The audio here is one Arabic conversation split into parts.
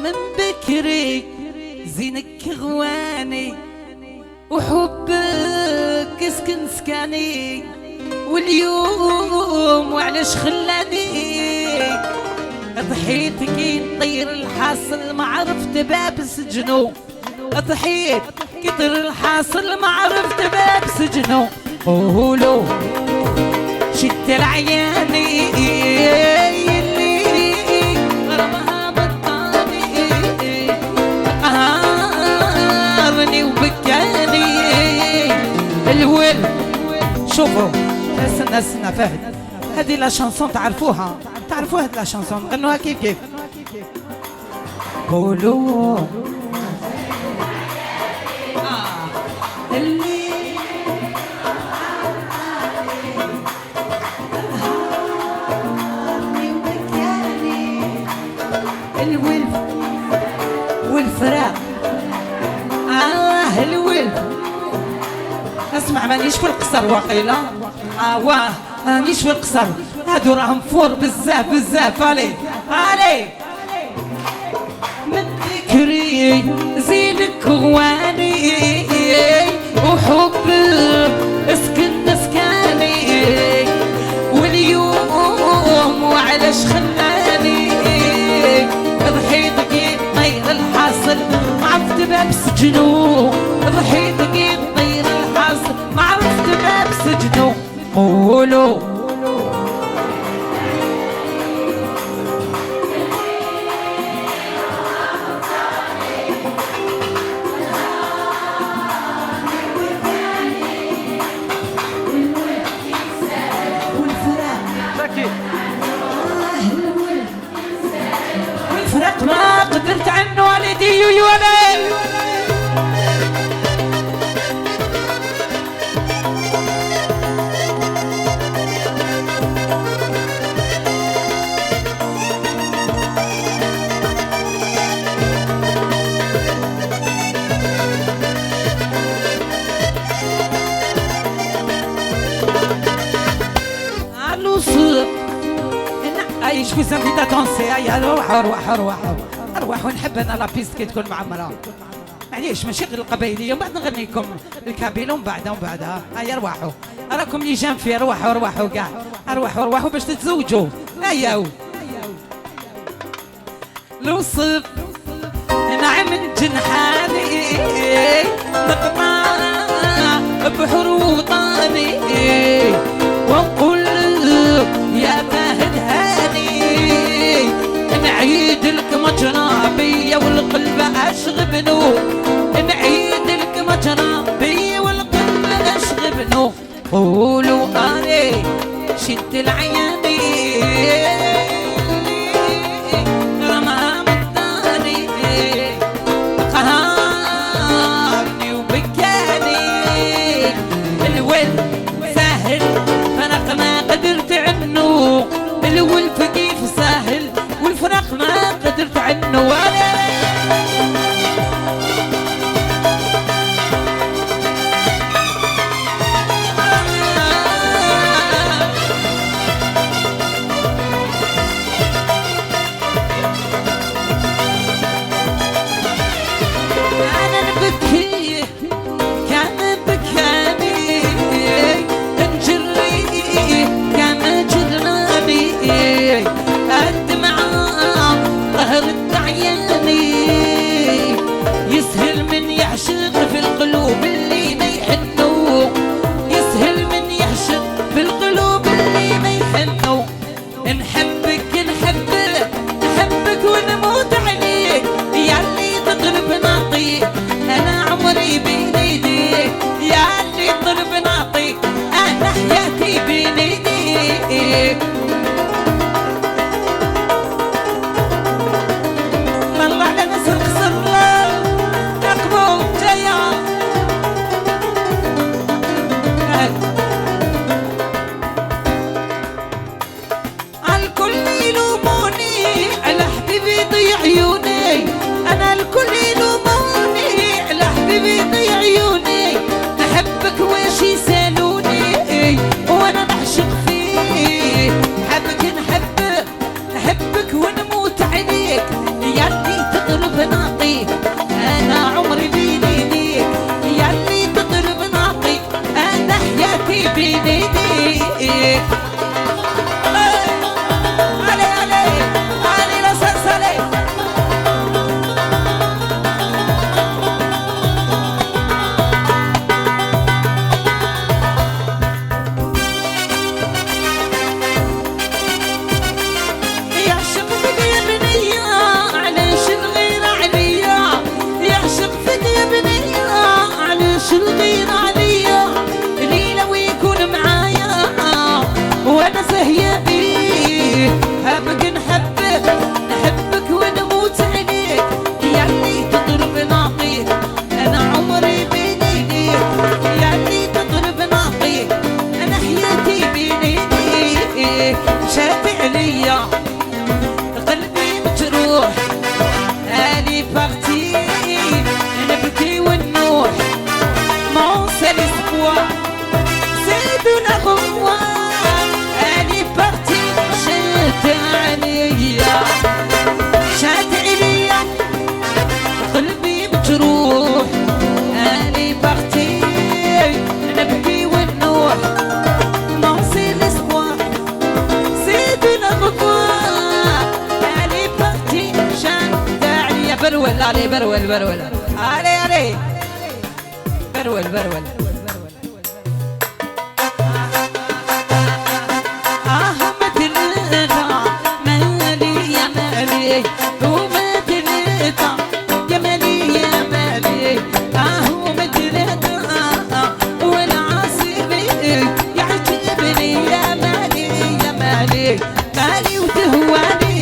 من بكري زينك غواني وحبك يسكن سكاني، واليوم وعلاش خلاني ضحيت كي طير الحاصل ما عرفت باب سجنو، ضحيت كتر الحاصل ما عرفت باب سجنو. قولوا شد العياني اللي غرمها بطاني قهرني وبكاني الول. شوفوا استنى فهد، هذه لا شانسون تعرفوها هذه لا شانسون غنوها كيف قولوا اللي الولف والفراق الولف. اسمع مانيش في القصر واقيلا واه مانيش في القصر، هادو راهم فور بزاف علي من ذكري زينك غواني وحبك اسكن سكاني، واليوم وعلاش خلاني ضحيت كي طير الحاصل ما عرفت باب سجنو، ضحيت كي طير الحاصل ما عرفت باب سجنو. قولوا والفرق ما قدرت عنه والدي ولا عايش في زنبيتا تونسي. هيا روح ونحب انا لا بيست كي تكون معمره، معليش ماشي غير القبايليه، ومن بعد نغني لكم الكابيله ومن بعدها. هيا روحوا راكم لي جام فيه، روحوا كاع روحوا باش تتزوجوا. هيا الوصف نعم جنحاني نقطع بحر وطاني ونقول يا فهد هاني نعيد لك مجرى بيا والقلب اشغبنو، نعيد لك مجرى بيا والقلب اشغبنو. قولوا اني شد العياني رمى مطاني قهرني وبكاني الول سهل فرق ما قدرت عنه، الولف كيف سهل والفراق ما قدرت عنه. الي بارتي نبكي ونوح مون سي ليسبوار زيدو لا غوار الي بارتي شات عليا شات عليا قلبي مجروح الي بارتي نبكي ونوح مون سي ليسبوار زيدو لا غوار الي بارتي شات عليا برول علي برول برول علي علي برول برول مالي وتهواني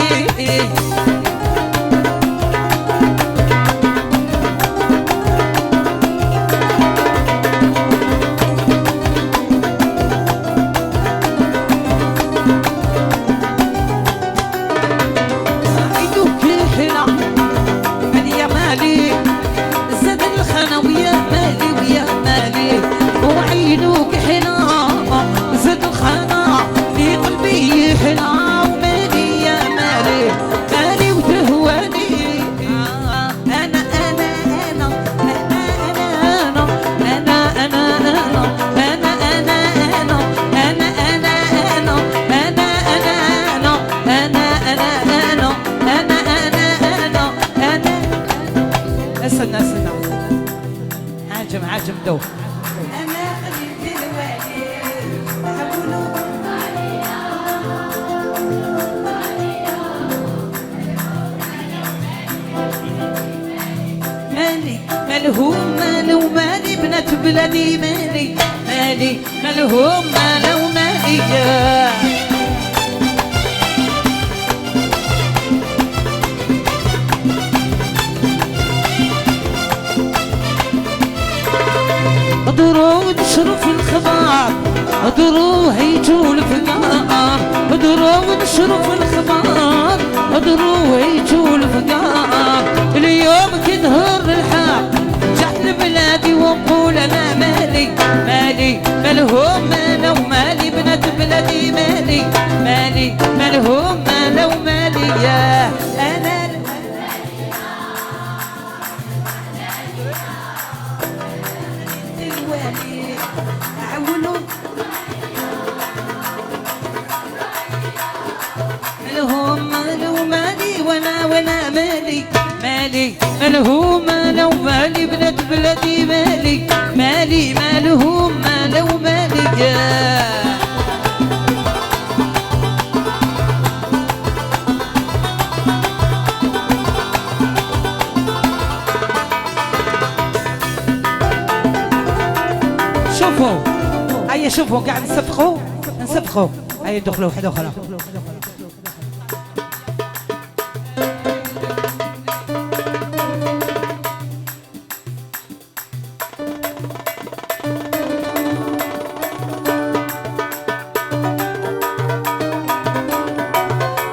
عيدوك حنا مالي مالي زاد الخنا ويا مالي ويا مالي وعينوك حنا زاد الخنا في قلبي حنا ومالي يا مالي مالي وتهواني انا انا انا انا انا انا انا انا انا انا انا انا انا انا انا انا انا انا انا استنى استنى عاجم عاجم دو انا خليت الوالي حولوا مالي مالهم مالو مالي بنات بلادي مالي مالي مالهم مالو مالي قدروا نشروا في الخبار قدروا هيجوا الفقار قدروا نشروا في الخبار قدروا هيجوا الفقار اليوم كنهر الحال جحت لبلادي ونقول انا مالي مالي مالهم مالو مالي بنات بلادي مالي مالي مالهم مالو مالي يا انا الوالي عولوا مالهم مالو مالي وانا مالي مالي مالهم مالو مالي بنات بلادي مالي مالي مالهم مالو مالي شوفوا هيا شوفوا قاعد نصفقوا هيا دخلوا وحده اخرى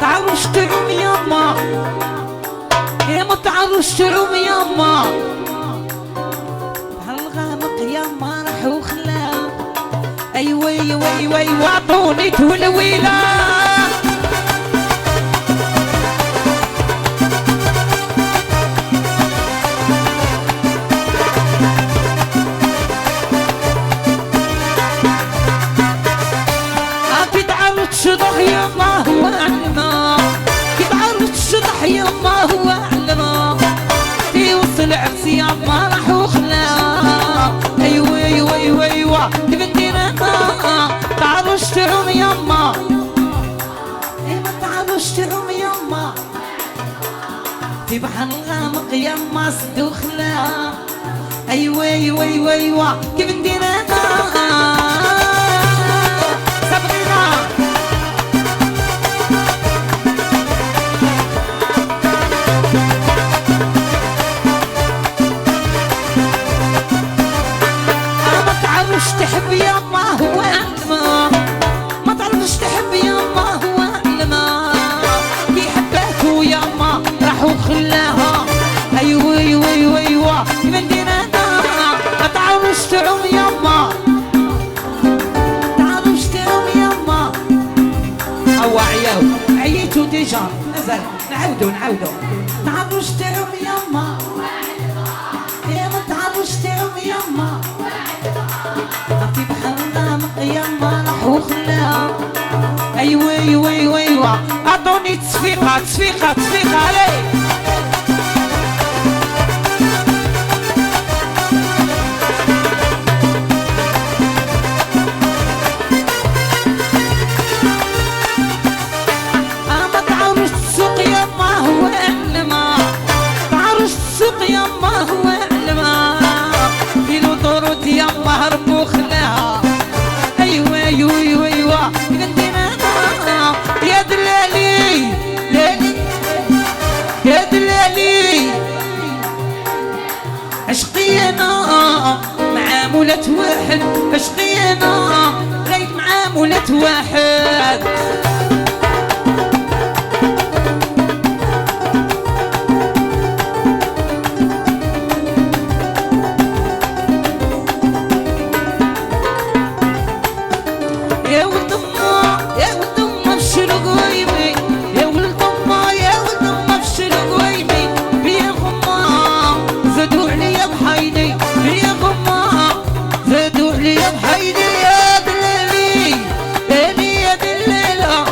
تعالوا اشتروا يما يا ما تعالوا اشتروا يما هالغامق يما راح وخلا ايوه ايوه ايوه ايوه اعطوني تولويله شطح يما هو علما كتعرض شطح يما هو علما في وصل عرسي يما راح وخلا ايوه ايوه ايوه ايوه بنتي انا تعرض تعوم يما ايوه تعرض تعوم يما في بحر الغامق يما صدوخلا ايوه ايوه ايوه ايوه كيف ندير انا تحب يما هو علما ما تعرفش تحب يما هو علما في حباته يما راح وخلاها ويوا من دينانا ما تعاونوش تعوم يما تعاونوش تعوم يما أو عياو عييتو ديجا مازال نعاودو تعاونوش تعوم يما يا ما تعاونوش تعوم يما في بحرنا يما راحو خلاها ايوا ايوا ايوا ايوا اعطوني تصفيقه علي ما تعاونوش تسوق يما هو علما تعاونوش تسوق يما هو علما في طرود يما هربو خلاها ايوا ايوا ايوا ايوا يا دلالي يا دلالي عشقينا معامولة واحد عشقينا غير معامولة واحد زادوا عليا بحيدي يا دلالي يا دلالي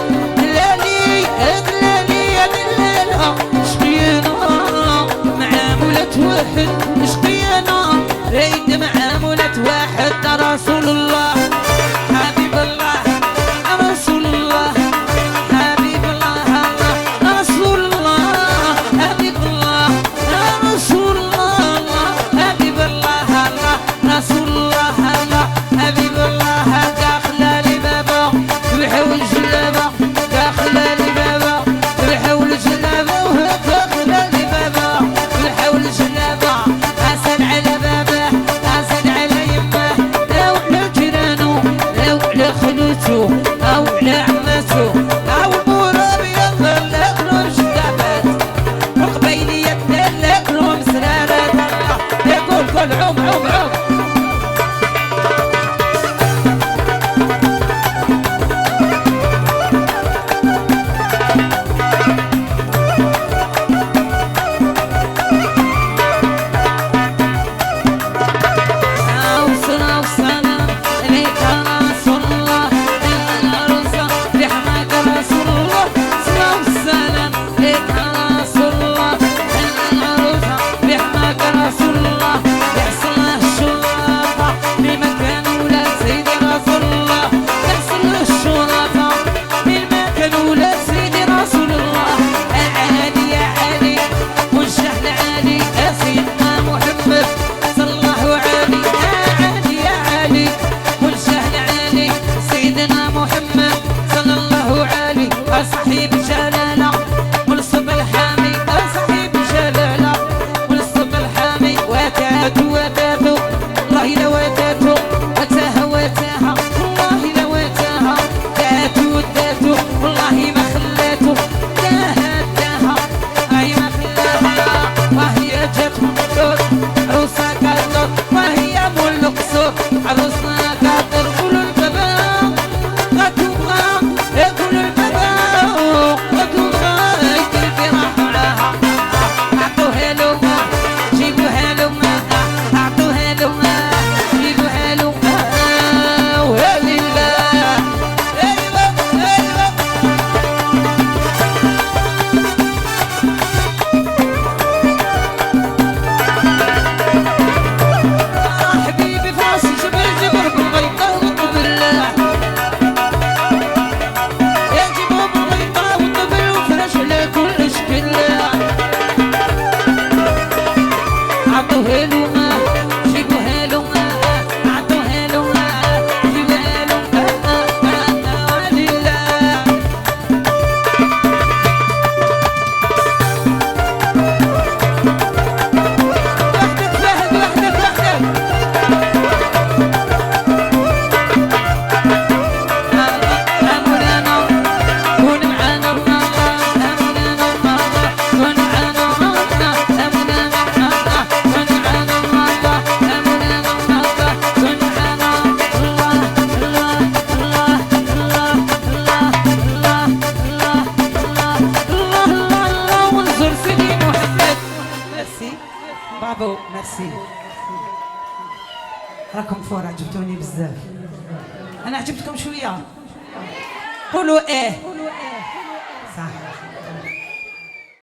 برافو ميرسي. راكم فور عجبتوني بزاف. انا عجبتكم شويه؟ قولوا ايه. صح.